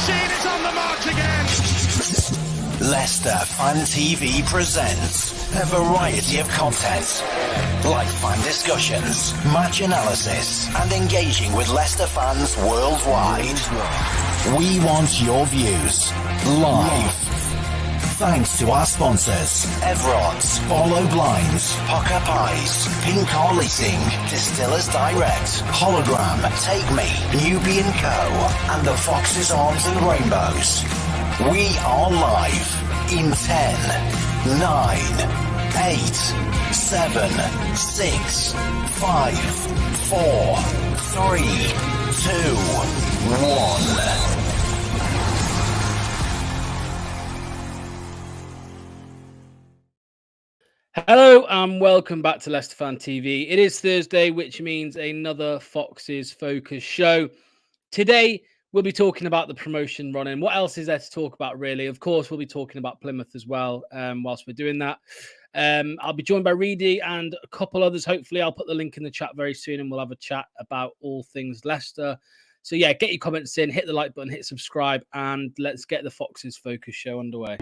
machine is on the march again. Leicester Fan TV presents a variety of content, like fan discussions, match analysis, and engaging with Leicester fans worldwide. We want your views live. Thanks to our sponsors, Everards, Barlow Blinds, Pukka Pies, Car Leasing, Distillers Direct, Hollogram, Take Me, Newby Co, and the Foxes, Arms and Rainbows. We are live in 10, 9, 8, 7, 6, 5, 4, 3, 2, 1. Hello and welcome back to Leicester Fan TV. It is Thursday, which means another Foxes Focus show. Today, we'll be talking about the promotion run-in. What else is there to talk about, really? Of course, we'll be talking about Plymouth as well whilst we're doing that. I'll be joined by Reedy and a couple others. Hopefully, I'll put the link in the chat very soon and we'll have a chat about all things Leicester. So, yeah, get your comments in, hit the like button, hit subscribe, and let's get the Foxes Focus show underway.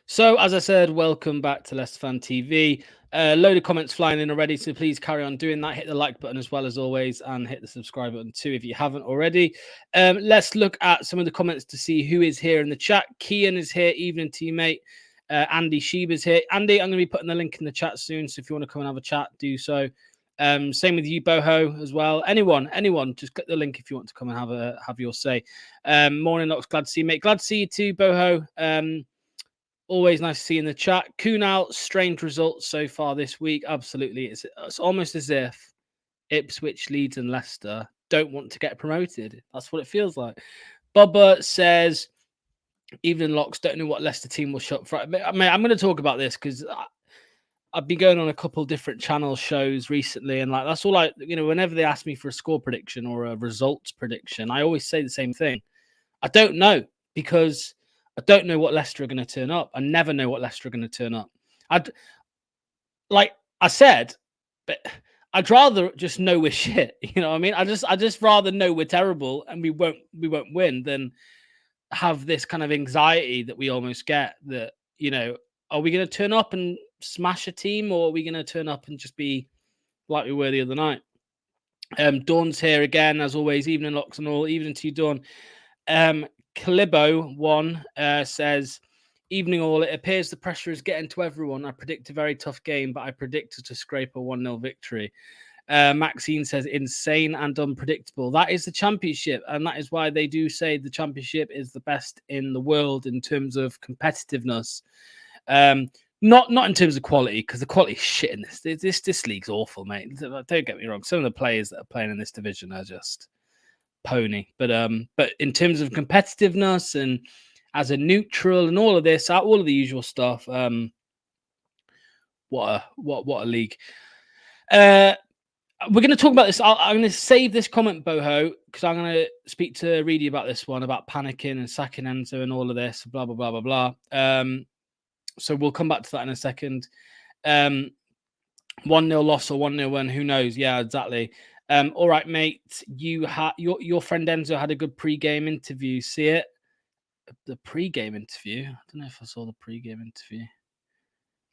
So, as I said, welcome back to Leicester Fan TV. A load of comments flying in already, so please carry on doing that. Hit the like button as well as always, and hit the subscribe button too if you haven't already. Let's look at some of the comments to see who is here in the chat. Kian is here, evening teammate. Andy Sheba's here. Andy, I'm going to be putting the link in the chat soon, so if you want to come and have a chat, do so. Same with you, Boho, as well. Anyone, just click the link if you want to come and have your say. Morning, Knox, glad to see you, mate. Glad to see you too, Boho. Always nice to see you in the chat. Kunal, strange results so far this week. Absolutely. It's almost as if Ipswich, Leeds and Leicester don't want to get promoted. That's what it feels like. Bubba says, evening locks, don't know what Leicester team will shut for. Mate, I'm going to talk about this because I've been going on a couple different channel shows recently. And like, that's all whenever they ask me for a score prediction or a results prediction, I always say the same thing. I don't know because I don't know what Leicester are going to turn up. I never know what Leicester are going to turn up. But I'd rather just know we're shit. You know what I mean? I just rather know we're terrible and we won't win than have this kind of anxiety that we almost get that, are we going to turn up and smash a team or are we going to turn up and just be like we were the other night? Dawn's here again, as always. Evening locks and all. Evening to you, Dawn. Calibo1 says, evening all, it appears the pressure is getting to everyone. I predict a very tough game, but I predict to scrape a 1-0 victory. Maxine says, insane and unpredictable. That is the championship, and that is why they do say the championship is the best in the world in terms of competitiveness. Not in terms of quality, because the quality is shit in this. This league's awful, mate. Don't get me wrong. Some of the players that are playing in this division are just pony, but in terms of competitiveness and as a neutral and all of this, all of the usual stuff, what a league. We're going to talk about this. I'm going to save this comment, Boho, because I'm going to speak to Reedy about this one, about panicking and sacking Enzo and all of this, blah blah blah blah blah. So we'll come back to that in a second. 1-0 loss or 1-0 win, who knows? Yeah, exactly. All right, mate. Your friend Enzo had a good pre-game interview. See it? The pre-game interview. I don't know if I saw the pre-game interview.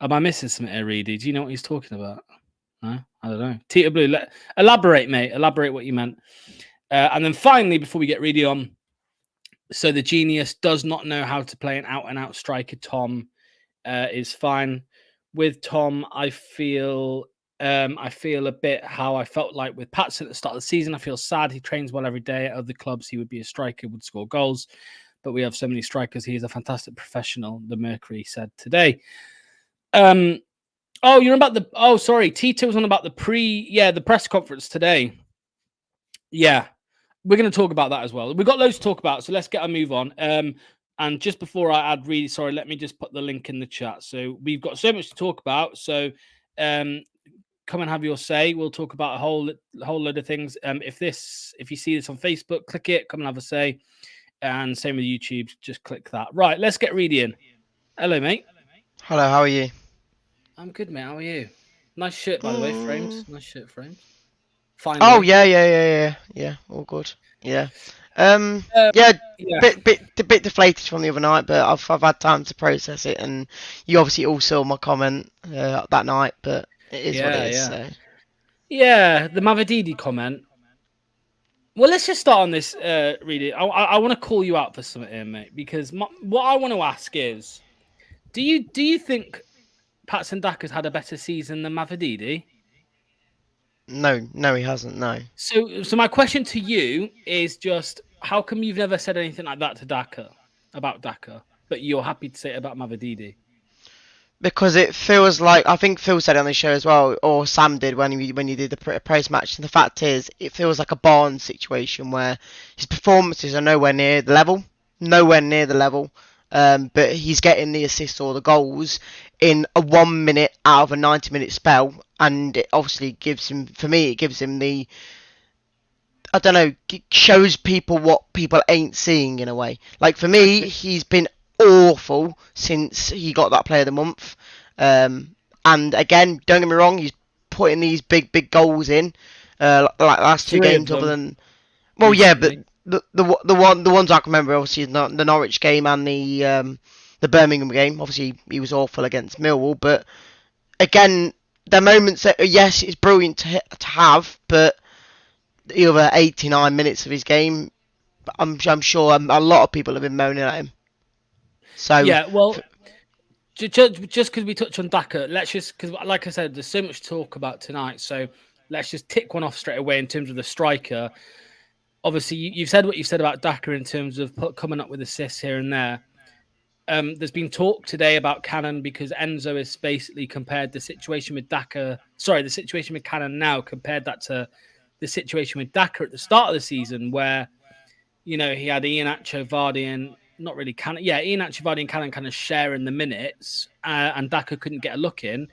Am I missing something here, Reedy? Do you know what he's talking about? No, I don't know. Tita Blue, elaborate, mate. Elaborate what you meant. And then finally, before we get Reedy on, so the genius does not know how to play an out-and-out striker. Tom is fine. With Tom, I feel a bit how I felt like with Patson at the start of the season. I feel sad. He trains well every day. At other clubs, he would be a striker, would score goals. But we have so many strikers. He is a fantastic professional, the Mercury said today. Sorry. Tito was on about the press conference today. Yeah, we're going to talk about that as well. We've got loads to talk about, so let's get a move on. And just before I add Reedy, sorry, let me just put the link in the chat. So we've got so much to talk about. So come and have your say. We'll talk about a whole load of things. If you see this on Facebook, click it, come and have a say. And same with YouTube. Just click that. Right, let's get Reedy in. Hello, mate. Hello, how are you? I'm good, mate. How are you? Nice shirt, by the way, frames. Nice shirt, frames. Finally. Oh yeah. All good. Yeah. Yeah. Yeah. Bit deflated from the other night, but I've had time to process it, and you obviously all saw my comment that night, but it is what it is. So. Yeah, the Mavididi comment. Well, let's just start on this, Reedy. I want to call you out for something here, mate, because what I want to ask is, do you think Patson Daka's had a better season than Mavididi? No, he hasn't. No. So my question to you is just, how come you've never said anything like that to Daka, about Daka, but you're happy to say it about Mavididi? Because it feels like, I think Phil said it on the show as well, or Sam did when you did the post match. And the fact is, it feels like a Barnes situation where his performances are nowhere near the level, but he's getting the assists or the goals in a 1 minute out of a 90-minute spell, and it obviously gives him, for me, it gives him the, I don't know, shows people what people ain't seeing in a way. Like for me, he's been awful since he got that Player of the Month. And again, don't get me wrong, he's putting these big goals in, like the last two games, other than, well, yeah, but the ones I can remember, obviously, the Norwich game and the Birmingham game. Obviously, he was awful against Millwall, but again, the moments that, yes, it's brilliant to have, but the other 89 minutes of his game, I'm sure a lot of people have been moaning at him. So yeah, well, just because we touch on Daka, let's just, because like I said, there's so much to talk about tonight, so let's just tick one off straight away in terms of the striker. Obviously, you've said what you've said about Daka in terms of coming up with assists here and there. There's been talk today about Cannon because Enzo has basically compared the situation with the situation with Cannon now, compared that to the situation with Daka at the start of the season, where, you know, he had Iheanacho, Vardy, and not really Cannon. Yeah, Iheanacho, Vardy, and Cannon kind of sharing the minutes, and Daka couldn't get a look in.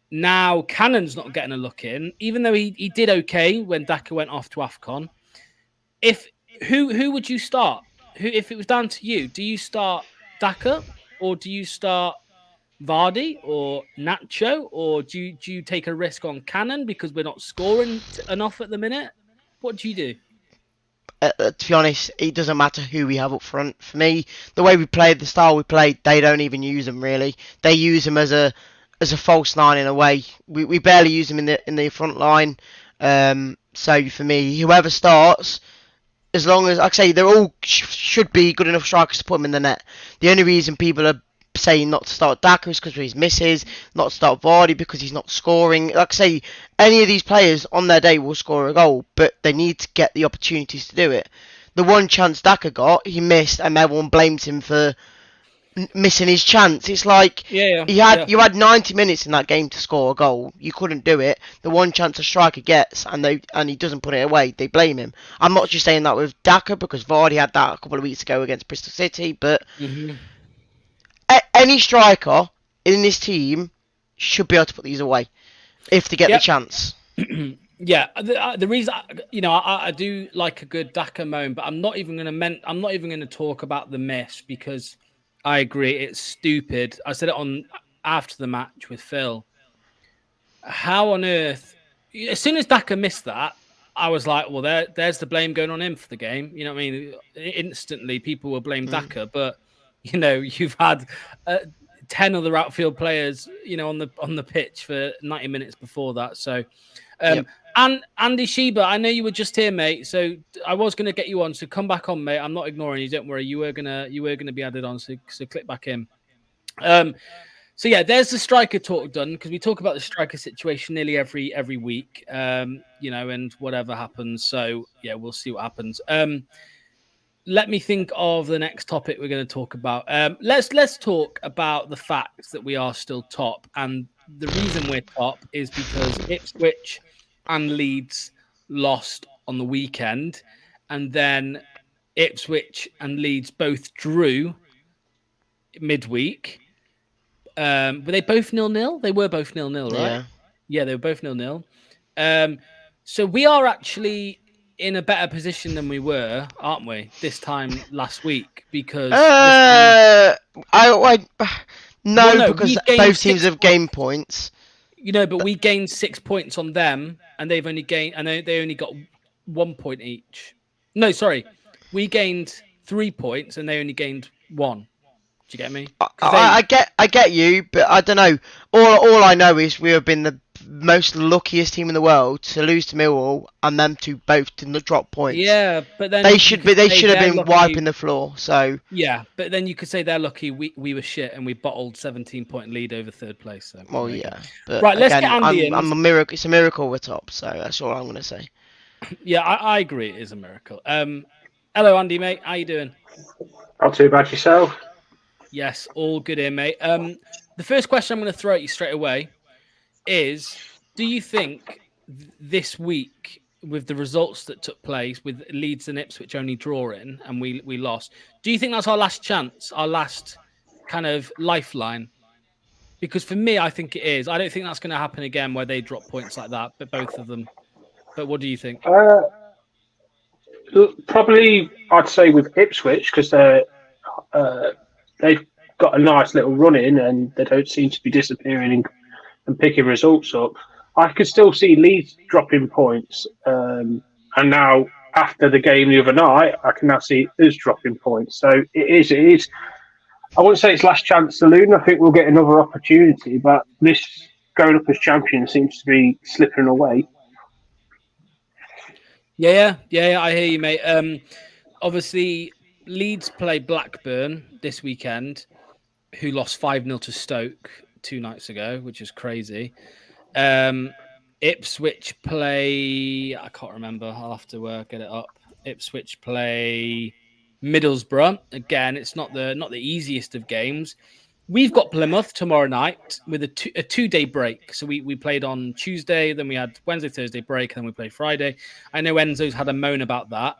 Now Cannon's not getting a look in, even though he did okay when Daka went off to AFCON. Who would you start? If it was down to you, do you start Daka or do you start Vardy or Nacho, or do you take a risk on Cannon because we're not scoring enough at the minute? What do you do? To be honest, it doesn't matter who we have up front. For me, the way we played, the style we played, they don't even use them really. They use them as a false nine in a way. We barely use them in the front line. So for me, whoever starts, as long as, like I say, they're all should be good enough strikers to put them in the net. The only reason people are saying not to start Daka is because he's misses, not to start Vardy because he's not scoring. Like I say, any of these players on their day will score a goal, but they need to get the opportunities to do it. The one chance Daka got, he missed, and everyone blames him for missing his chance. It's like you had 90 minutes in that game to score a goal. You couldn't do it. The one chance a striker gets and he doesn't put it away, they blame him. I'm not just saying that with Daka because Vardy had that a couple of weeks ago against Bristol City, but any striker in this team should be able to put these away if they get the chance. Yeah, the reason, you know, I do like a good Daka moment, but I'm not even going to talk about the miss because I agree it's stupid. I said it on after the match with Phil. How on earth? As soon as Daka missed that, I was like, well, there's the blame going on him for the game. You know what I mean? Instantly, people will blame Daka, but you know, you've had 10 other outfield players, you know, on the pitch for 90 minutes before that. So, and Andy Sheba, I know you were just here, mate. So I was going to get you on. So come back on, mate. I'm not ignoring you. Don't worry. You were gonna be added on. So click back in. So yeah, there's the striker talk done because we talk about the striker situation nearly every week. You know, and whatever happens. So yeah, we'll see what happens. Let me think of the next topic we're going to talk about. Let's talk about the fact that we are still top, and the reason we're top is because Ipswich and Leeds lost on the weekend, and then Ipswich and Leeds both drew midweek. Were they both 0-0? They were both 0-0, right? Yeah, they were both 0-0. So we are actually in a better position than we were, aren't we, this time last week? Because no, because we gained both teams 6 have gained points. But we gained 6 points on them, and they've only gained, and they only got 1 point each. No, sorry, we gained 3 points, and they only gained 1. Do you get me? I get you, but I don't know. All I know is we have been the most luckiest team in the world to lose to Millwall, and them to both to drop points. Yeah, but then they should have been lucky. wiping the floor. So yeah, but then you could say they're lucky. We were shit, and we bottled 17-point lead over third place. So well, yeah. But right, let's again, get Andy in. I'm a miracle. It's a miracle we're top. So that's all I'm gonna say. Yeah, I agree. It is a miracle. Hello, Andy, mate. How you doing? Not too bad yourself. Yes, all good here, mate. The first question I'm going to throw at you straight away is, do you think this week, with the results that took place, with Leeds and Ipswich only drawing and we lost, do you think that's our last chance, our last kind of lifeline? Because for me, I think it is. I don't think that's going to happen again where they drop points like that, but both of them. But what do you think? Probably, I'd say with Ipswich, because they've got a nice little run in and they don't seem to be disappearing and picking results up. I could still see Leeds dropping points. And now, after the game the other night, I can now see us dropping points. So it is. I wouldn't say it's last chance saloon. I think we'll get another opportunity, but this going up as champion seems to be slipping away. Yeah, I hear you, mate. Obviously, Leeds play Blackburn this weekend, who lost 5-0 to Stoke 2 nights ago, which is crazy. Ipswich play, I can't remember, I'll have to get it up. Ipswich play Middlesbrough. Again, it's not the easiest of games. We've got Plymouth tomorrow night with a 2-day break. So we played on Tuesday, then we had Wednesday, Thursday break, and then we play Friday. I know Enzo's had a moan about that,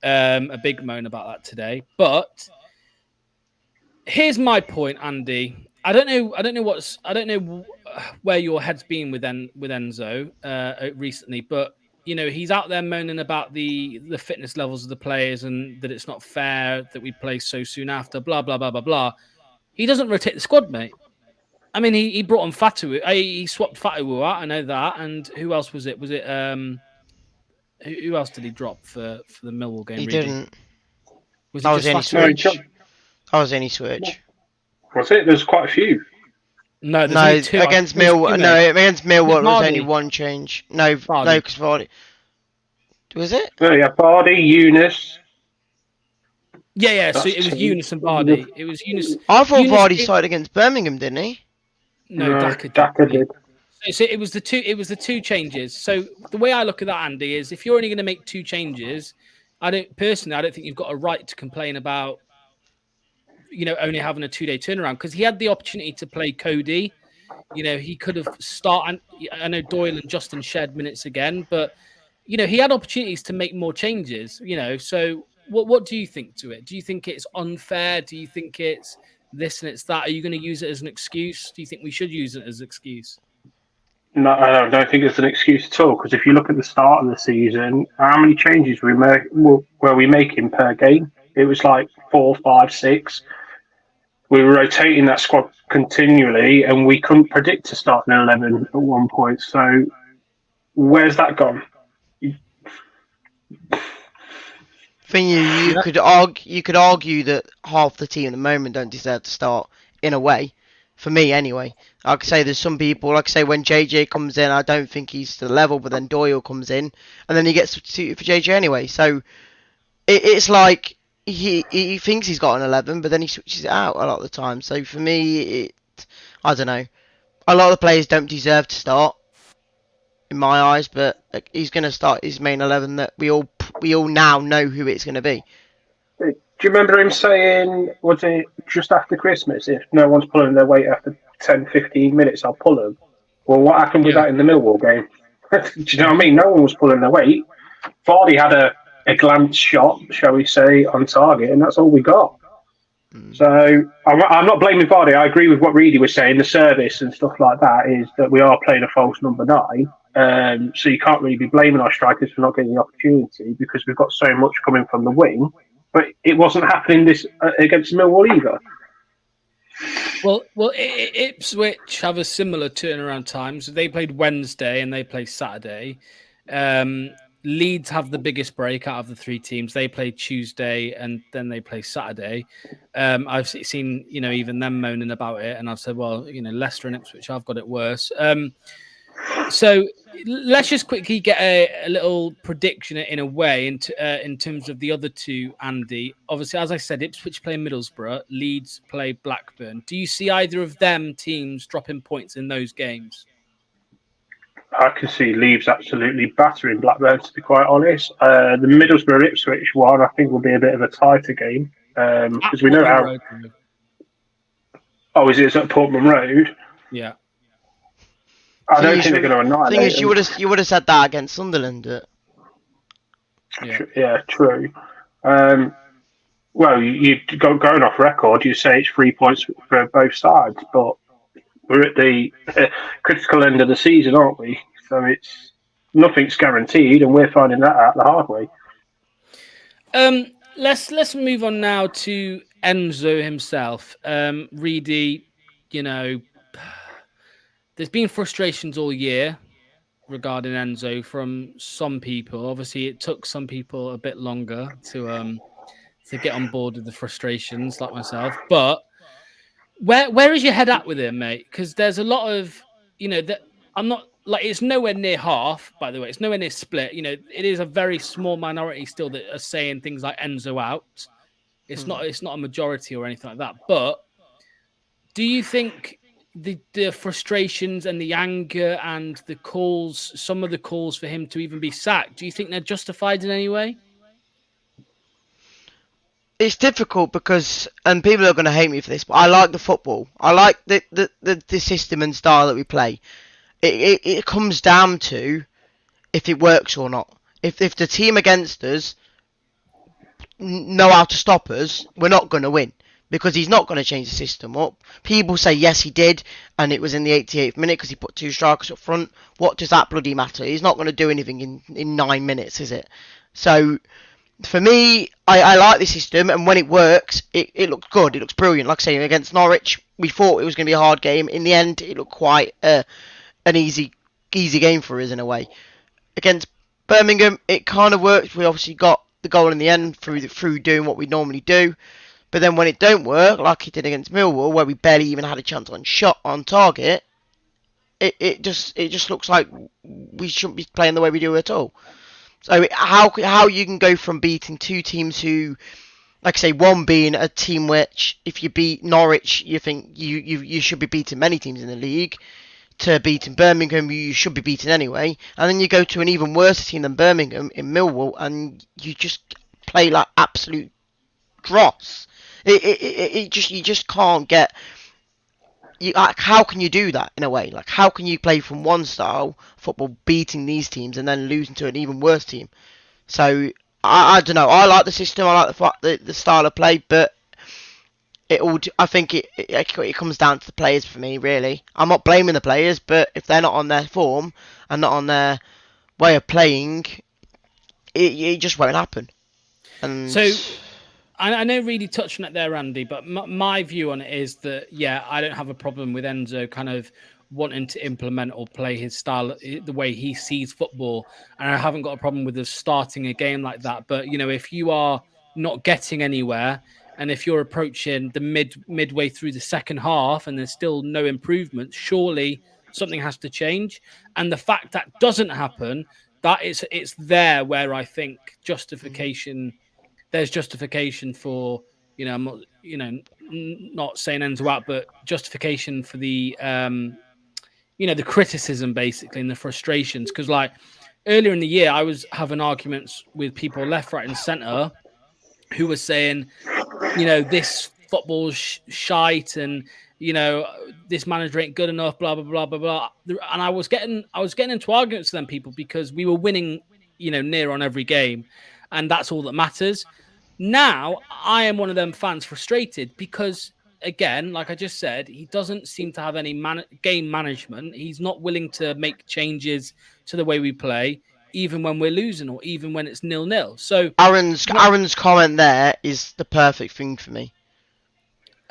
a big moan about that today. But here's my point, Andy. I don't know where your head's been with Enzo recently, but he's out there moaning about the fitness levels of the players and that it's not fair that we play so soon after. Blah blah blah blah blah. He doesn't rotate the squad, mate. I mean, he brought on Fatu. He swapped Fatu out. I know that. And who else was it? Was it who else did he drop for the Millwall game? He really? didn't. Was That it was just any Fatu? switch. That was any switch. Was it? There's quite a few. No, there's only 2. Against Millwall. No, against Millwall it was only Vardy. 1 change. No, Vardy. because Vardy. Was it? Oh, yeah, Bardi, Eunice. Yeah. So it was Eunice and Vardy. It was Eunice. I thought Eunice Vardy did- started against Birmingham, didn't he? No, Daka did. So it was the 2. It was the 2 changes. So the way I look at that, Andy, is if you're only going to make 2 changes, I don't think you've got a right to complain about only having a 2-day turnaround, because he had the opportunity to play Cody. He could have started. I know Doyle and Justin shared minutes again, but he had opportunities to make more changes. So what do you think to it? Do you think it's unfair? Do you think it's this and it's that? Are you going to use it as an excuse? Do you think we should use it as an excuse? No, I don't think it's an excuse at all, because if you look at the start of the season, how many changes were we making per game? It was like 4, 5, 6. We were rotating that squad continually, and we couldn't predict to start an 11 at one point. So where's that gone? You could argue that half the team at the moment don't deserve to start, in a way. For me, anyway. I could say there's some people, like I say, when JJ comes in, I don't think he's to the level, but then Doyle comes in, and then he gets substituted for JJ anyway. So it's like he thinks he's got an 11, but then he switches it out a lot of the time. So for me, I don't know. A lot of the players don't deserve to start, in my eyes, but he's going to start his main 11 that we all now know who it's going to be. Do you remember him saying, was it just after Christmas, if no one's pulling their weight after 10, 15 minutes, I'll pull them? Well, what happened with that in the Millwall game? Do you know what I mean? No one was pulling their weight. Vardy had a glance shot, shall we say, on target, and that's all we got. So I'm not blaming Vardy. I agree with what Reedy was saying. The service and stuff like that is that we are playing a false number 9. So you can't really be blaming our strikers for not getting the opportunity because we've got so much coming from the wing. But it wasn't happening this against Millwall either. Well, Ipswich have a similar turnaround time. So they played Wednesday and they play Saturday. Leeds have the biggest break out of the three teams. They play Tuesday and then they play Saturday. I've seen, even them moaning about it. And I've said, well, Leicester and Ipswich have got it worse. So let's just quickly get a little prediction in a way in terms of the other two, Andy. Obviously, as I said, Ipswich play Middlesbrough, Leeds play Blackburn. Do you see either of them teams dropping points in those games? I can see Leeds absolutely battering Blackburn, to be quite honest. The Middlesbrough-Ipswich one, I think, will be a bit of a tighter game. Because we know how... Road. Oh, is it at Portman Road? Yeah. I don't think they're going to annihilate thing is, you would have said that against Sunderland. Yeah, true. Well, going off record, you say it's 3 points for both sides, but we're at the critical end of the season, aren't we? So nothing's guaranteed, and we're finding that out the hard way. Let's move on now to Enzo himself. Reedy, there's been frustrations all year regarding Enzo from some people. Obviously, it took some people a bit longer to get on board with the frustrations, like myself. But where is your head at with him, mate? Because there's a lot of, that I'm not like it's nowhere near half. By the way, it's nowhere near split. It is a very small minority still that are saying things like Enzo out. It's not a majority or anything like that. But do you think the frustrations and the anger and the calls, some of the calls for him to even be sacked, do you think they're justified in any way? It's difficult because, and people are going to hate me for this, but I like the football. I like the system and style that we play. It comes down to if it works or not. If the team against us know how to stop us, we're not going to win. Because he's not going to change the system up. People say, yes, he did, and it was in the 88th minute because he put two strikers up front. What does that bloody matter? He's not going to do anything in 9 minutes, is it? So, for me, I like the system, and when it works, it looks good. It looks brilliant. Like I say, against Norwich, we thought it was going to be a hard game. In the end, it looked quite an easy game for us in a way. Against Birmingham, it kind of worked. We obviously got the goal in the end through doing what we normally do. But then when it don't work, like it did against Millwall, where we barely even had a chance on target, it just looks like we shouldn't be playing the way we do at all. So how you can go from beating two teams who, like I say, one being a team which if you beat Norwich, you think you should be beating many teams in the league, to beating Birmingham, you should be beaten anyway, and then you go to an even worse team than Birmingham in Millwall, and you just play like absolute dross. You just can't get. How can you do that in a way? Like, how can you play from one style football, beating these teams, and then losing to an even worse team? So I don't know. I like the system. I like the style of play, but I think it comes down to the players for me. Really, I'm not blaming the players, but if they're not on their form and not on their way of playing, it just won't happen. And so. I know really touching it there, Andy, but my view on it is that, I don't have a problem with Enzo kind of wanting to implement or play his style, the way he sees football. And I haven't got a problem with us starting a game like that. But, if you are not getting anywhere and if you're approaching the midway through the second half and there's still no improvement, surely something has to change. And the fact that doesn't happen, it's there where I think justification... There's justification for, I'm not, not saying Enzo out, but justification for the, the criticism basically and the frustrations. Because like earlier in the year, I was having arguments with people left, right, and centre who were saying, this football's shite and this manager ain't good enough, blah blah blah blah blah. And I was getting into arguments with them people because we were winning, near on every game. And that's all that matters. Now, I am one of them fans frustrated because, again, like I just said, he doesn't seem to have any game management. He's not willing to make changes to the way we play, even when we're losing or even when it's 0-0. So Aaron's comment there is the perfect thing for me.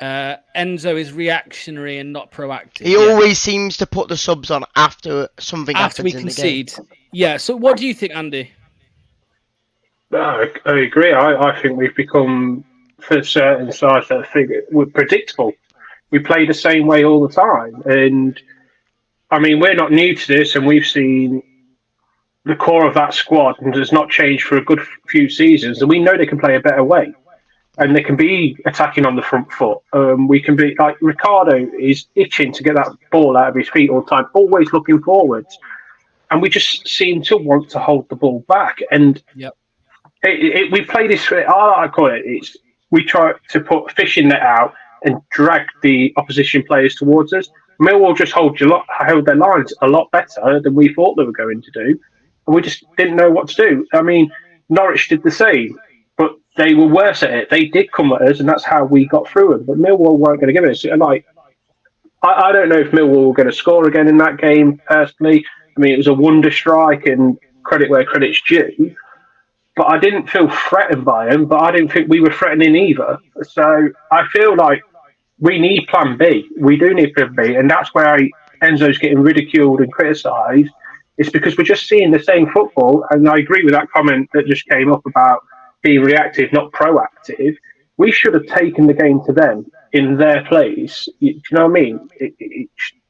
Enzo is reactionary and not proactive. He always seems to put the subs on after something after we happens in the concede. Yeah. So what do you think, Andy? I agree. I think we've become, for certain sides, that figure, we're predictable. We play the same way all the time. And, I mean, we're not new to this, and we've seen the core of that squad and has not changed for a good few seasons. And we know they can play a better way. And they can be attacking on the front foot. We can be, like, Ricardo is itching to get that ball out of his feet all the time, always looking forwards. And we just seem to want to hold the ball back. And we play this, I call it, we try to put a fishing net out and drag the opposition players towards us. Millwall just held their lines a lot better than we thought they were going to do. And we just didn't know what to do. I mean, Norwich did the same, but they were worse at it. They did come at us, and that's how we got through them. But Millwall weren't going to give it us. Like, I don't know if Millwall were going to score again in that game, personally. I mean, it was a wonder strike, and credit where credit's due. But I didn't feel threatened by them, but I didn't think we were threatening either. So I feel like we need plan B. We do need plan B, and that's where Enzo's getting ridiculed and criticised. It's because we're just seeing the same football, and I agree with that comment that just came up about being reactive, not proactive. We should have taken the game to them in their place. Do you know what I mean?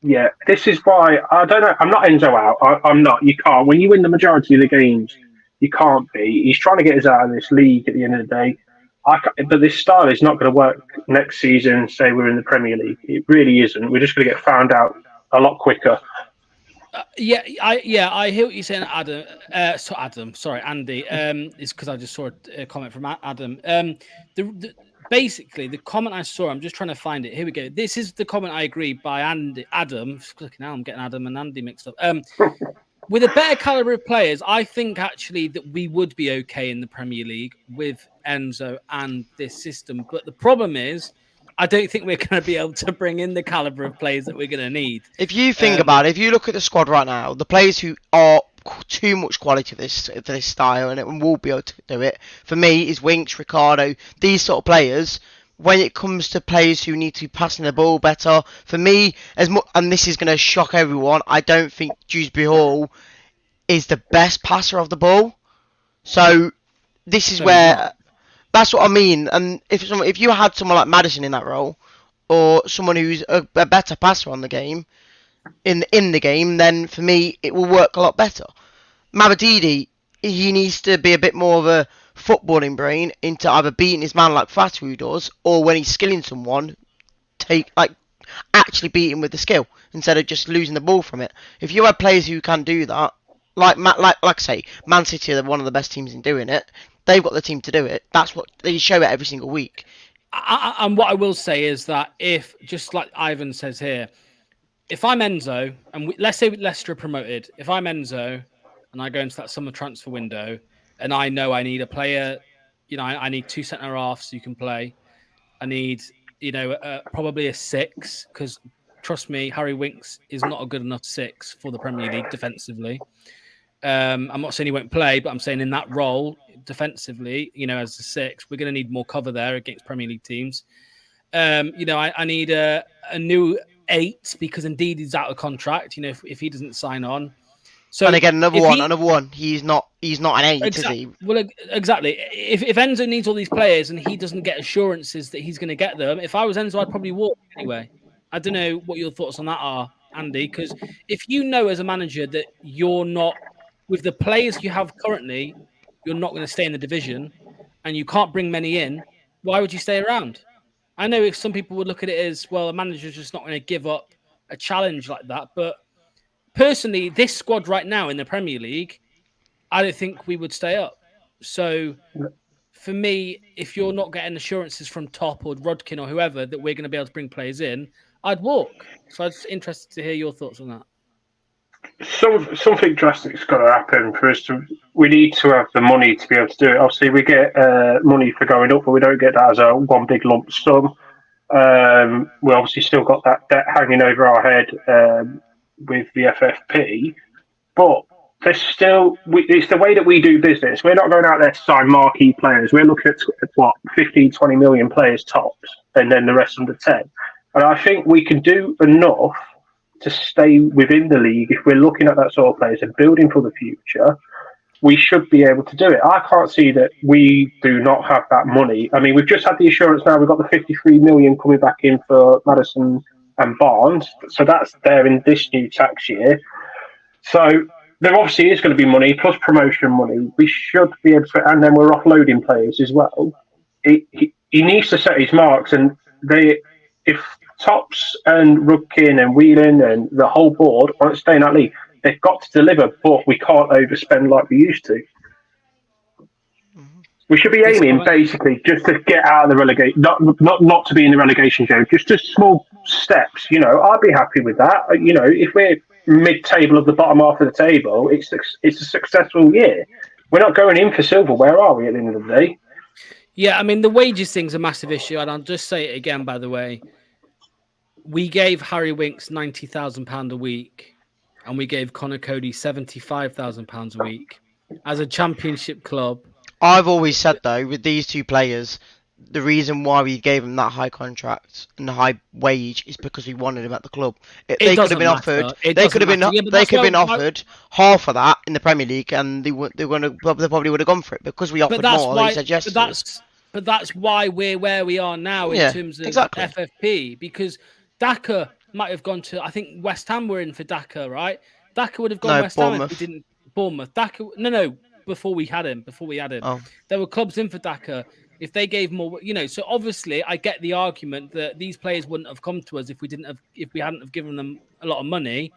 Yeah, this is why, I don't know, I'm not Enzo out. I'm not. You can't. When you win the majority of the games, you can't be. He's trying to get us out of this league at the end of the day. But this style is not going to work next season, say we're in the Premier League. It really isn't. We're just going to get found out a lot quicker. I hear what you're saying, Adam. Andy. It's because I just saw a comment from Adam. Basically, the comment I saw, I'm just trying to find it. Here we go. This is the comment I agree by Adam. Now I'm getting Adam and Andy mixed up. With a better caliber of players, I think actually that we would be okay in the Premier League with Enzo and this system. But the problem is, I don't think we're going to be able to bring in the caliber of players that we're going to need. If you think about it, if you look at the squad right now, the players who are too much quality for this style and will be able to do it, for me, is Winks, Ricardo, these sort of players. When it comes to players who need to be passing the ball better, for me, and this is going to shock everyone, I don't think Dewsbury Hall is the best passer of the ball. So this is where... That's what I mean. And if you had someone like Maddison in that role, or someone who's a better passer on the game, in the game, then for me it will work a lot better. Mabadidi, he needs to be a bit more of a footballing brain into either beating his man like Fatu does, or when he's skilling someone, actually beat him with the skill instead of just losing the ball from it. If you have players who can do that, like I say, Man City are one of the best teams in doing it. They've got the team to do it. That's what they show it every single week. And what I will say is that if, just like Ivan says here, if I'm Enzo, and let's say Leicester are promoted, if I'm Enzo and I go into that summer transfer window and I know I need a player, I need 2 centre-halves who can play. I need, probably a 6, because trust me, Harry Winks is not a good enough 6 for the Premier League defensively. I'm not saying he won't play, but I'm saying in that role, defensively, as a 6, we're going to need more cover there against Premier League teams. I need a new 8 because indeed he's out of contract. If he doesn't sign on. So and again, another one. He's not an 8, is he? Well, exactly. If Enzo needs all these players and he doesn't get assurances that he's going to get them, if I was Enzo, I'd probably walk anyway. I don't know what your thoughts on that are, Andy, because if you know as a manager that you're not, with the players you have currently, you're not going to stay in the division and you can't bring many in, why would you stay around? I know if some people would look at it as, well, a manager's just not going to give up a challenge like that. But personally, this squad right now in the Premier League, I don't think we would stay up. So for me, if you're not getting assurances from Top or Rodkin or whoever that we're going to be able to bring players in, I'd walk. So I'm interested to hear your thoughts on that. Something drastic's got to happen for us to. We need to have the money to be able to do it. Obviously, we get money for going up, but we don't get that as a one big lump sum. We obviously still got that debt hanging over our head with the FFP. But there's still it's the way that we do business. We're not going out there to sign marquee players. We're looking at what 15, 20 million players tops, and then the rest under 10. And I think we can do enough to stay within the league if we're looking at that sort of players and building for the future. We should be able to do it. I can't see that we do not have that money. I mean, we've just had the assurance now. We've got the 53 million coming back in for Maddison and Barnes, so that's there in this new tax year. So there obviously is going to be money plus promotion money. We should be able to, and then we're offloading players as well. He needs to set his marks, and if Tops and Rudkin and Whelan and the whole board want to stay in that league, they've got to deliver, but we can't overspend like we used to. We should be aiming basically just to get out of the relegation, not to be in the relegation zone, just small steps. I'd be happy with that. If we're mid-table of the bottom half of the table, it's a successful year. We're not going in for silverware, are we, at the end of the day? Yeah, I mean, the wages thing's a massive issue, and I'll just say it again, by the way. We gave Harry Winks £90,000 a week, and we gave Connor Cody £75,000 a week as a championship club. I've always said, though, with these two players, the reason why we gave them that high contract and the high wage is because we wanted them at the club. They could have been offered. They could have been offered half of that in the Premier League, and they probably would have gone for it because we offered more. They said yes. But that's why we're where we are now in terms of FFP, because Daka might have gone to. I think West Ham were in for Daka, right? Daka would have gone West Ham if we didn't. Bournemouth. Daka. No. Before we had him. Oh. There were clubs in for Daka. If they gave more, so obviously I get the argument that these players wouldn't have come to us if we hadn't have given them a lot of money.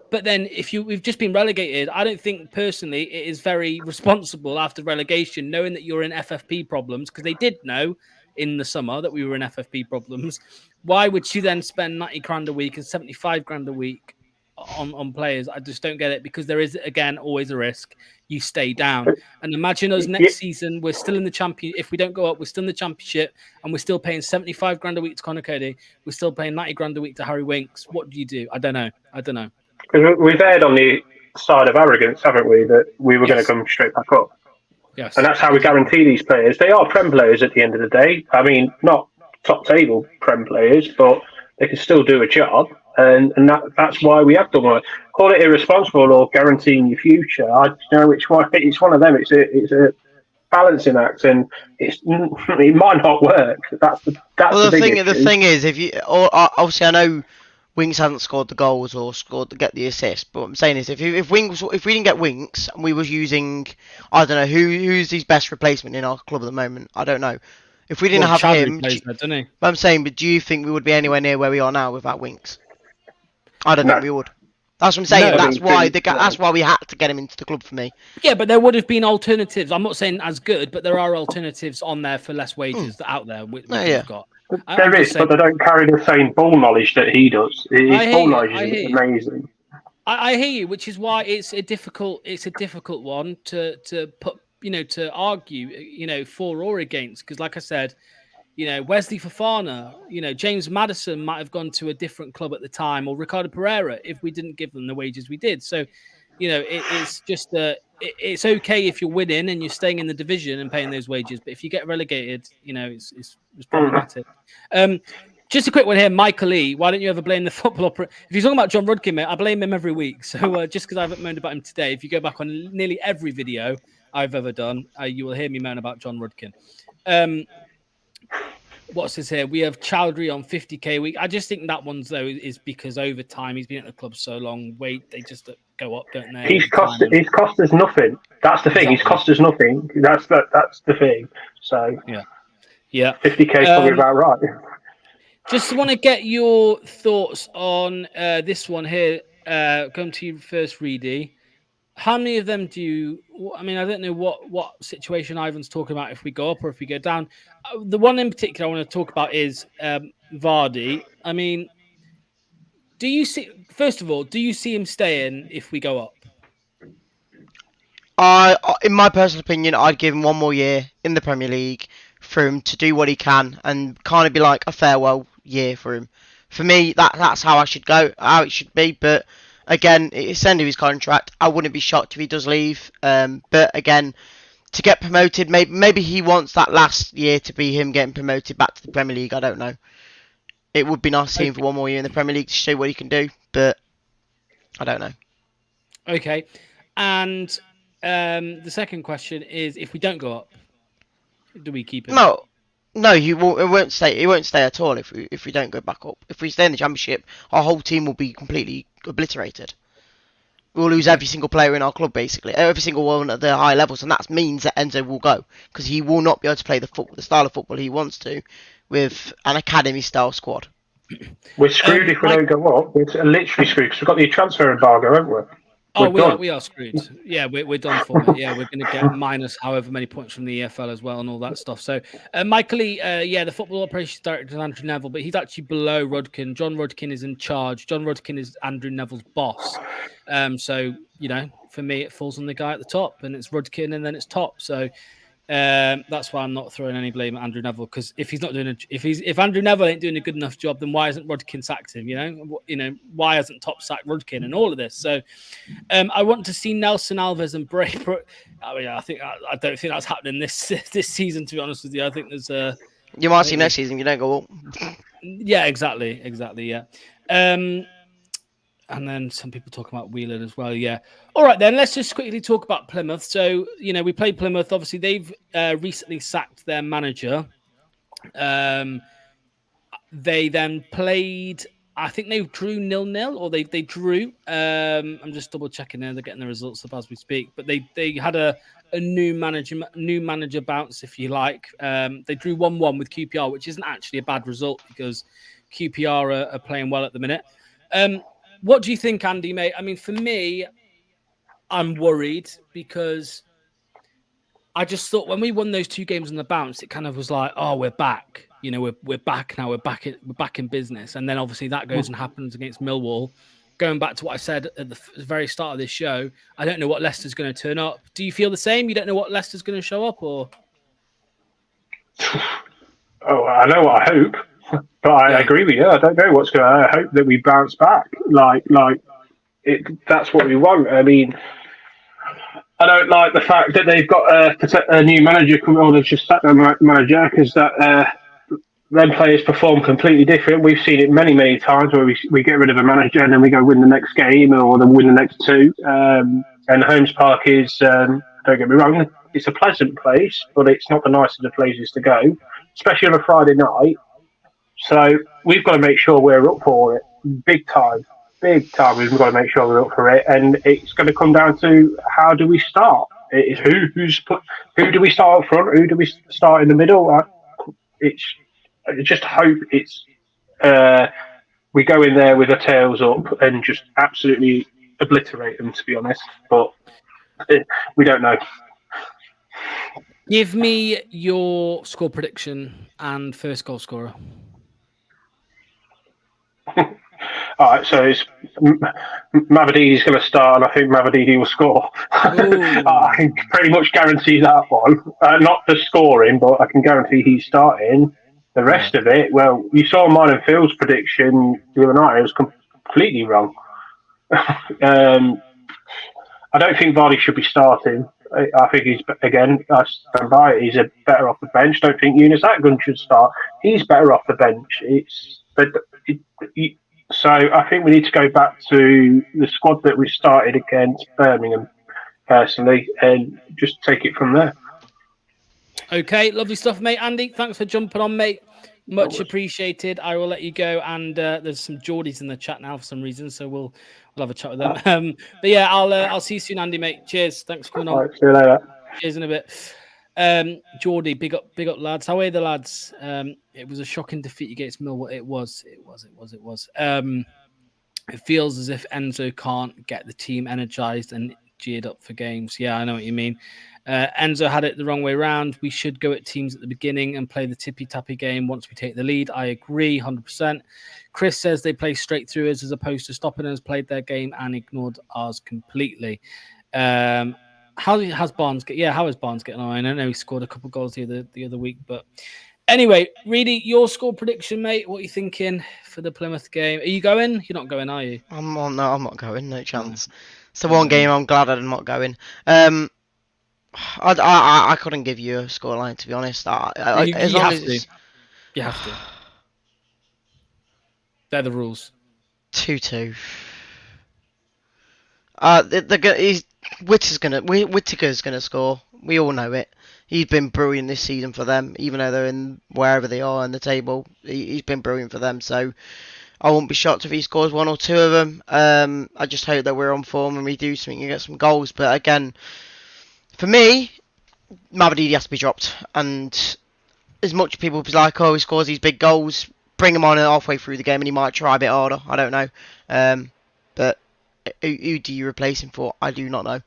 But then we've just been relegated. I don't think personally it is very responsible after relegation, knowing that you're in FFP problems, because they did know in the summer that we were in FFP problems. Why would you then spend 90 grand a week and 75 grand a week on players? I just don't get it, because there is, again, always a risk you stay down. And imagine us next season, we're still in the champion. If we don't go up, we're still in the championship, and we're still paying 75 grand a week to Connor Cody. We're still paying 90 grand a week to Harry Winks. What do you do? I don't know. Because we've erred on the side of arrogance, haven't we? That we were going to come straight back up. Yes. And that's how we guarantee these players. They are Prem players at the end of the day. I mean, not top table Prem players, but they can still do a job. And that's why we have done it. Call it irresponsible or guaranteeing your future. I don't know which one. It's one of them. It's a balancing act, and it might not work. That's the thing. The thing is, obviously I know Winks hasn't scored the goals or get the assist, but what I'm saying is if we didn't get Winks and we was using, I don't know who's his best replacement in our club at the moment. I don't know. If we didn't have him, I'm saying, but do you think we would be anywhere near where we are now without Winks? I don't think we would. That's what I'm saying. That's why we had to get him into the club for me. Yeah, but there would have been alternatives. I'm not saying as good, but there are alternatives on there for less wages out there. We've got. There is, but they don't carry the same ball knowledge that he does. His ball knowledge is amazing. I hear you, which is why it's a difficult one to put, to argue, for or against. Because, like I said, Wesley Fofana, James Maddison might have gone to a different club at the time, or Ricardo Pereira if we didn't give them the wages we did. So, it's just it's okay if you're winning and you're staying in the division and paying those wages, but if you get relegated, it's problematic. Just a quick one here, Michael E. Why don't you ever blame the football opera? If you're talking about John Rudkin, mate, I blame him every week. So just because I haven't moaned about him today, if you go back on nearly every video I've ever done, you will hear me moan about John Rudkin. What's this here? We have Chowdhury on 50k a week. I just think that one's, though, is because over time he's been at the club so long. They just go up, don't they? He's cost us nothing. That's the thing. Exactly. He's cost us nothing. That's the thing. So yeah, 50k is probably about right. Just want to get your thoughts on this one here. Come to you first, Reedy. How many of them do you... I mean, I don't know what situation Ivan's talking about if we go up or if we go down. The one in particular I want to talk about is Vardy. I mean, first of all, do you see him staying if we go up? In my personal opinion, I'd give him one more year in the Premier League for him to do what he can and kind of be like a farewell year for him. For me, that's how it should be. But Again, it's the end of his contract. I wouldn't be shocked if he does leave. But again, to get promoted, maybe he wants that last year to be him getting promoted back to the Premier League. I don't know. It would be nice to see him for one more year in the Premier League to show what he can do, but I don't know. Okay. And the second question is, if we don't go up, do we keep him? No, he won't stay. He won't stay at all if we don't go back up. If we stay in the Championship, our whole team will be completely obliterated. We'll lose every single player in our club, basically, every single one at the high levels, and that means that Enzo will go because he will not be able to play the style of football he wants to with an academy-style squad. We're screwed if we don't go up. We're literally screwed because we've got the transfer embargo, haven't we? We are screwed. Yeah, we're done for. Yeah, we're going to get minus however many points from the EFL as well and all that stuff. So, Michael Lee, the football operations director is Andrew Neville, but he's actually below Rudkin. John Rudkin is in charge. John Rudkin is Andrew Neville's boss. So, for me, it falls on the guy at the top, and it's Rudkin, and then it's top. So, that's why I'm not throwing any blame at Andrew Neville, because if Andrew Neville ain't doing a good enough job, then why hasn't Rudkin sacked him? Why hasn't Top sacked Rudkin and all of this? So I want to see Nelson Alves and Bray. I don't think that's happening this season. To be honest with you, I think there's you might see next season. You don't go up. Yeah, exactly. Yeah. And then some people talking about Whelan as well. Yeah. All right, then let's just quickly talk about Plymouth. So, we played Plymouth. Obviously, they've recently sacked their manager. They then played, I think they drew 0-0, or they drew. I'm just double checking there. They're getting the results up as we speak. But they had a new manager bounce, if you like. They drew 1-1 with QPR, which isn't actually a bad result because QPR are playing well at the minute. What do you think, Andy, mate? I mean, for me, I'm worried because I just thought when we won those 2 games on the bounce, it kind of was like, oh, we're back. We're back now. We're back in business. And then obviously that goes and happens against Millwall. Going back to what I said at the very start of this show, I don't know what Leicester's going to turn up. Do you feel the same? You don't know what Leicester's going to show up, or? Oh, I know what I hope. But I agree with you. I don't know what's going to. I hope that we bounce back. That's what we want. I mean, I don't like the fact that they've got a new manager coming on. They've just sacked their manager because them players perform completely different. We've seen it many, many times where we get rid of a manager and then we go win the next game or then win the next 2. And Holmes Park is, don't get me wrong, it's a pleasant place, but it's not the nicest of places to go, especially on a Friday night. So we've got to make sure we're up for it, big time. We've got to make sure we're up for it, and it's going to come down to how do we start? It's who do we start up front? Who do we start in the middle? I just hope it's we go in there with our tails up and just absolutely obliterate them. To be honest, but we don't know. Give me your score prediction and first goal scorer. All right, so it's Mavadidi's going to start, and I think Mavadidi will score. I can pretty much guarantee that one. Not the scoring, but I can guarantee he's starting. The rest of it, well, you saw mine and Phil's prediction the other night. It was completely wrong. I don't think Vardy should be starting. I think he's, again, I stand by it. He's better off the bench. Don't think Yunus Atgun should start. He's better off the bench. So I think we need to go back to the squad that we started against Birmingham, personally, and just take it from there. Okay, lovely stuff, mate. Andy, thanks for jumping on, mate. Much appreciated. I will let you go. And there's some Geordies in the chat now for some reason, so we'll have a chat with them. But yeah, I'll see you soon, Andy, mate. Cheers. Thanks for coming on. All right, see you later. Cheers in a bit. Geordie, big up, lads. How are the lads? It was a shocking defeat against Millwall. It was. It feels as if Enzo can't get the team energized and geared up for games. Yeah, I know what you mean. Enzo had it the wrong way around. We should go at teams at the beginning and play the tippy-tappy game once we take the lead. I agree, 100%. Chris says they play straight through us as opposed to stopping us, played their game and ignored ours completely. How is Barnes getting on? I know he scored a couple of goals the other week, but Anyway, Reedy, your score prediction, mate. What are you thinking for the Plymouth game? Are you going? You're not going, are you? I'm not going. No chance. It's the one game I'm glad I'm not going. I couldn't give you a scoreline, to be honest. You have to. They're the rules. 2-2. Whittaker's gonna score. We all know it. He's been brilliant this season for them, even though they're in wherever they are in the table. He's been brilliant for them, so I won't be shocked if he scores one or two of them. I just hope that we're on form and we do something and get some goals. But again, for me, Mavadidi has to be dropped. And as much people be like, oh, he scores these big goals, bring him on halfway through the game and he might try a bit harder. I don't know. But who do you replace him for? I do not know.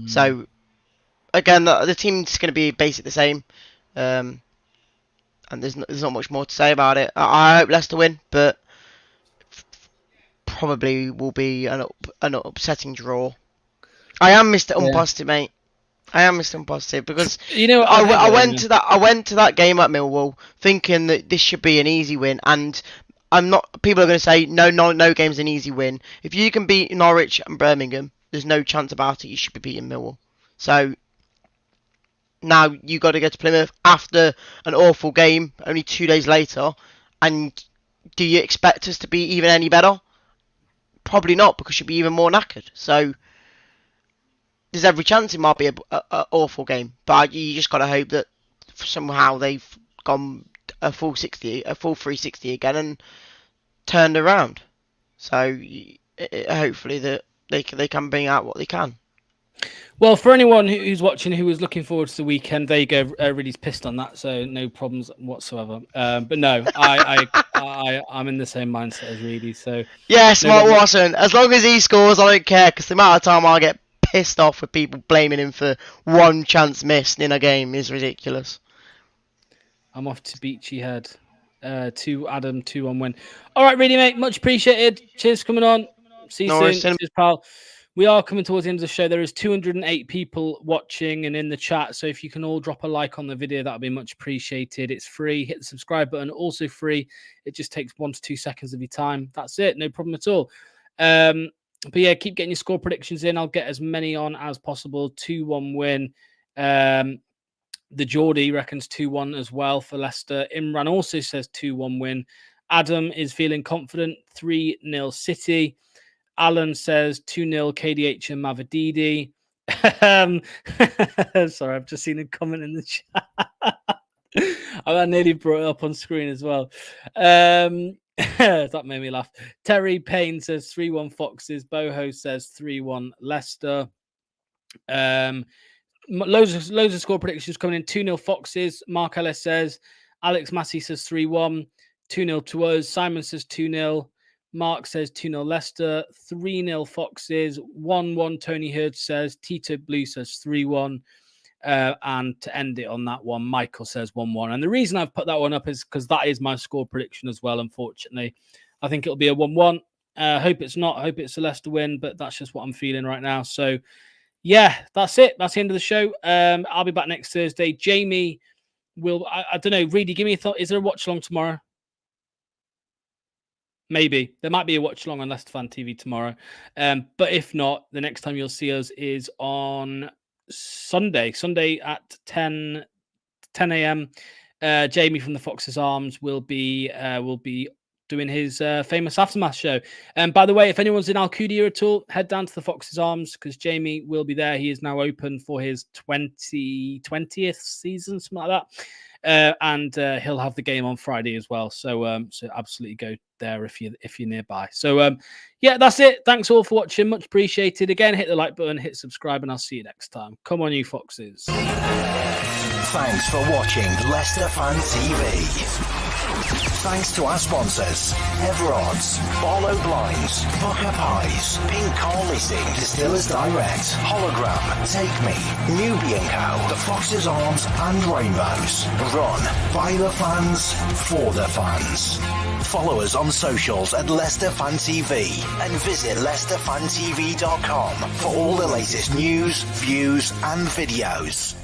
So, again, the team's going to be basically the same. And there's not much more to say about it. I hope Leicester win, but probably will be an upsetting draw. I am Mr. Unpositive, mate. I am Mr. Unpositive because I went to that game at Millwall thinking that this should be an easy win, and I'm not. People are going to say no game's an easy win. If you can beat Norwich and Birmingham, there's no chance about it. You should be beating Millwall. So now you got to go to Plymouth after an awful game, only 2 days later, and do you expect us to be even any better? Probably not, because you'll be even more knackered. So there's every chance it might be an awful game, but you just got to hope that somehow they've gone a full 360 again and turned around. So hopefully that they can bring out what they can. Well, for anyone who's watching who was looking forward to the weekend, there you go. Really pissed on that, so no problems whatsoever. But no, I'm in the same mindset as Reedy. So yes, Mark Watson. As long as he scores, I don't care, because the amount of time I get pissed off with people blaming him for one chance missed in a game is ridiculous. I'm off to Beachy Head. 2 Adam, 2-1 win. All right, Reedy, mate. Much appreciated. Cheers for coming on. See you soon. Cheers, pal. We are coming towards the end of the show. There is 208 people watching and in the chat. So if you can all drop a like on the video, that would be much appreciated. It's free. Hit the subscribe button. Also free. It just takes 1 to 2 seconds of your time. That's it. No problem at all. But yeah, keep getting your score predictions in. I'll get as many on as possible. 2-1 win. The Geordie reckons 2-1 as well for Leicester. Imran also says 2-1 win. Adam is feeling confident. 3-0 City. Alan says 2-0 KDH and Mavadidi. Sorry, I've just seen a comment in the chat. I nearly brought it up on screen as well. That made me laugh. Terry Payne says 3-1 Foxes. Boho says 3-1 Leicester. Loads of score predictions coming in. 2-0 Foxes. Mark Ellis says. Alex Massey says 3-1. 2-0 to us. Simon says 2-0. Mark says 2-0 Leicester, 3-0 Foxes, 1-1 Tony Hurd says, Tito Blue says 3-1, and to end it on that one, Michael says 1-1. And the reason I've put that one up is because that is my score prediction as well, unfortunately. I think it'll be a 1-1. Hope it's not. I hope it's a Leicester win, but that's just what I'm feeling right now. So, yeah, that's it. That's the end of the show. I'll be back next Thursday. Jamie will, I don't know, Reedy, give me a thought. Is there a watch-along tomorrow? Maybe. There might be a watch-along on Leicester Fan TV tomorrow. But if not, the next time you'll see us is on Sunday at 10 a.m. Jamie from the Fox's Arms will be doing his famous Aftermath show. And by the way, if anyone's in Alcudia at all, head down to the Fox's Arms because Jamie will be there. He is now open for his 20th season, something like that. And he'll have the game on Friday as well. So so absolutely go there if you're nearby. So yeah, that's it. Thanks all for watching. Much appreciated. Again, hit the like button, hit subscribe, and I'll see you next time. Come on, you Foxes. Thanks for watching Leicester Fan TV. Thanks to our sponsors, Everards, Barlow Blinds, Pukka Pies, Car Leasing, Distillers Direct, Hollogram, Take Me, Newby Co, The Fox's Arms and Rainbows. Run by the fans, for the fans. Follow us on socials at Leicester Fan TV and visit leicesterfantv.com for all the latest news, views and videos.